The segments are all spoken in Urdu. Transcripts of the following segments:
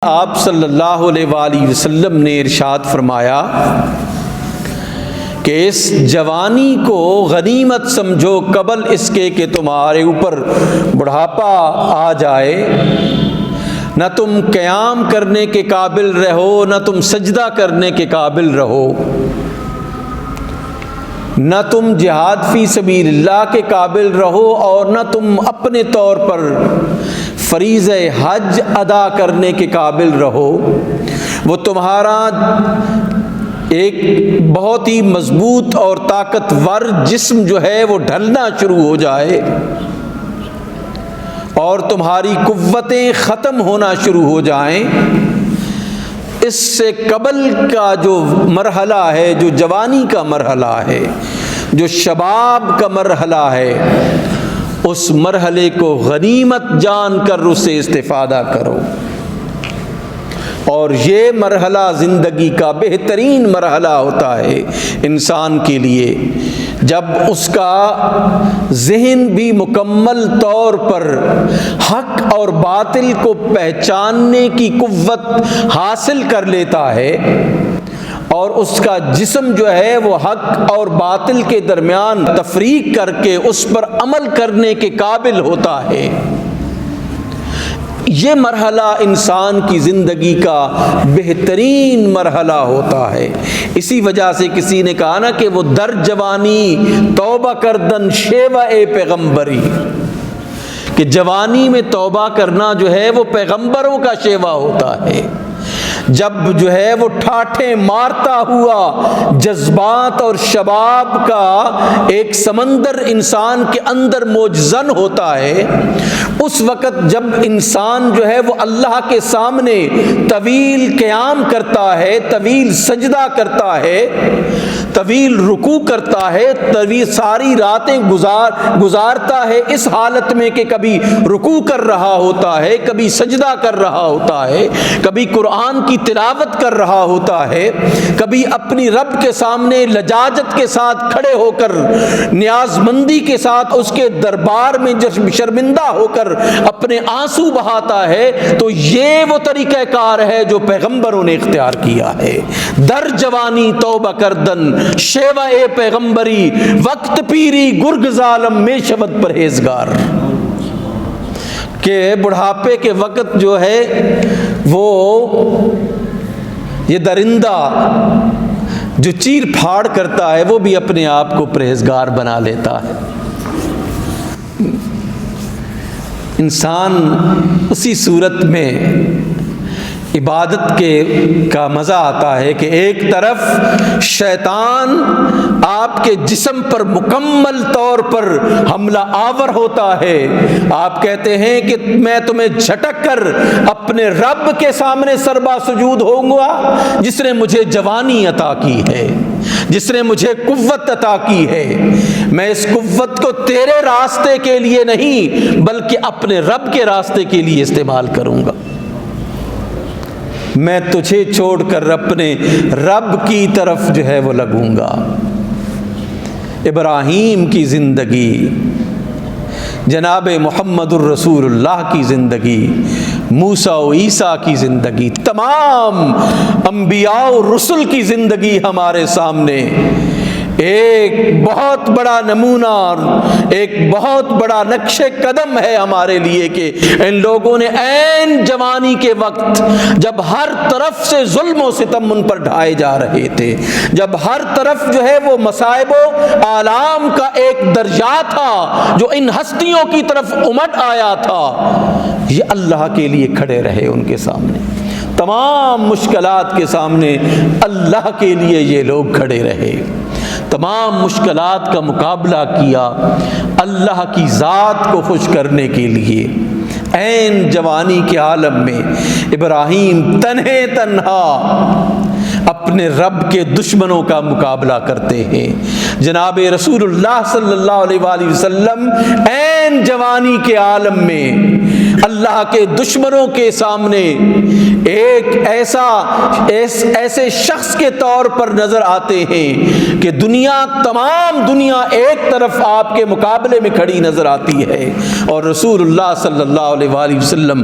آپ صلی اللہ علیہ وآلہ وسلم نے ارشاد فرمایا کہ اس جوانی کو غنیمت سمجھو قبل اس کے کہ تمہارے اوپر بڑھاپا آ جائے، نہ تم قیام کرنے کے قابل رہو، نہ تم سجدہ کرنے کے قابل رہو، نہ تم جہاد فی سبیل اللہ کے قابل رہو، اور نہ تم اپنے طور پر فریضہ حج ادا کرنے کے قابل رہو۔ وہ تمہارا ایک بہت ہی مضبوط اور طاقتور جسم جو ہے وہ ڈھلنا شروع ہو جائے اور تمہاری قوتیں ختم ہونا شروع ہو جائیں۔ اس سے قبل کا جو مرحلہ ہے، جو جوانی کا مرحلہ ہے، جو شباب کا مرحلہ ہے، اس مرحلے کو غنیمت جان کر اس سے استفادہ کرو۔ اور یہ مرحلہ زندگی کا بہترین مرحلہ ہوتا ہے انسان کے لیے، جب اس کا ذہن بھی مکمل طور پر حق اور باطل کو پہچاننے کی قوت حاصل کر لیتا ہے، اور اس کا جسم جو ہے وہ حق اور باطل کے درمیان تفریق کر کے اس پر عمل کرنے کے قابل ہوتا ہے۔ یہ مرحلہ انسان کی زندگی کا بہترین مرحلہ ہوتا ہے۔ اسی وجہ سے کسی نے کہا نا کہ وہ در جوانی توبہ کردن شیوہ پیغمبری، کہ جوانی میں توبہ کرنا جو ہے وہ پیغمبروں کا شیوہ ہوتا ہے۔ جب جو ہے وہ ٹھاٹھیں مارتا ہوا جذبات اور شباب کا ایک سمندر انسان کے اندر موجزن ہوتا ہے، اس وقت جب انسان جو ہے وہ اللہ کے سامنے طویل قیام کرتا ہے، طویل سجدہ کرتا ہے، طویل رکوع کرتا ہے، طویل ساری راتیں گزارتا ہے اس حالت میں کہ کبھی رکوع کر رہا ہوتا ہے، کبھی سجدہ کر رہا ہوتا ہے، کبھی قرآن کی تلاوت کر رہا ہوتا ہے، کبھی اپنی رب کے سامنے لجاجت کے ساتھ کھڑے ہو کر نیاز مندی کے ساتھ اس کے دربار میں شرمندہ ہو کر اپنے آنسو بہاتا ہے، تو یہ وہ طریقہ کار ہے جو پیغمبروں نے اختیار کیا ہے۔ در جوانی توبہ کردن شیوہ پیغمبری، وقت پیری گرگ ظالم میں شبد پرہیزگار، کہ بڑھاپے کے وقت جو ہے وہ یہ درندہ جو چیر پھاڑ کرتا ہے وہ بھی اپنے آپ کو پرہیزگار بنا لیتا ہے۔ انسان اسی صورت میں عبادت کا مزہ آتا ہے کہ ایک طرف شیطان آپ کے جسم پر مکمل طور پر حملہ آور ہوتا ہے، آپ کہتے ہیں کہ میں تمہیں جھٹک کر اپنے رب کے سامنے سربا سجود ہوں گا جس نے مجھے جوانی عطا کی ہے، جس نے مجھے قوت عطا کی ہے، میں اس قوت کو تیرے راستے کے لیے نہیں بلکہ اپنے رب کے راستے کے لیے استعمال کروں گا، میں تجھے چھوڑ کر اپنے رب کی طرف جو ہے وہ لگوں گا۔ ابراہیم کی زندگی، جناب محمد الرسول اللہ کی زندگی، موسیٰ و عیسیٰ کی زندگی، تمام انبیاء و رسل کی زندگی ہمارے سامنے ایک بہت بڑا نمونہ اور ایک بہت بڑا نقش قدم ہے ہمارے لیے کہ ان لوگوں نے عین جوانی کے وقت، جب ہر طرف سے ظلم و ستم ان پر ڈھائے جا رہے تھے، جب ہر طرف جو ہے وہ مصائب و آلام کا ایک دریا تھا جو ان ہستیوں کی طرف امٹ آیا تھا، یہ اللہ کے لیے کھڑے رہے ان کے سامنے، تمام مشکلات کے سامنے اللہ کے لیے یہ لوگ کھڑے رہے، تمام مشکلات کا مقابلہ کیا اللہ کی ذات کو خوش کرنے کے لیے۔ عین جوانی کے عالم میں ابراہیم تنہا اپنے رب کے دشمنوں کا مقابلہ کرتے ہیں۔ جناب رسول اللہ صلی اللہ علیہ وآلہ وسلم عین جوانی کے عالم میں اللہ کے دشمنوں کے سامنے ایک ایسے شخص کے طور پر نظر آتے ہیں کہ تمام دنیا ایک طرف آپ کے مقابلے میں کھڑی نظر آتی ہے، اور رسول اللہ صلی اللہ علیہ وآلہ وسلم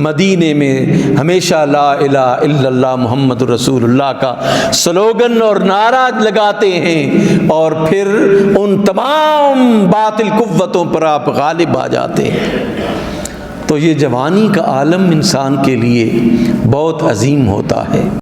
مدینے میں ہمیشہ لا الہ الا اللہ محمد رسول اللہ کا سلوگن اور نعرہ لگاتے ہیں، اور پھر ان تمام باطل قوتوں پر آپ غالب آ جاتے ہیں۔ تو یہ جوانی کا عالم انسان کے لیے بہت عظیم ہوتا ہے۔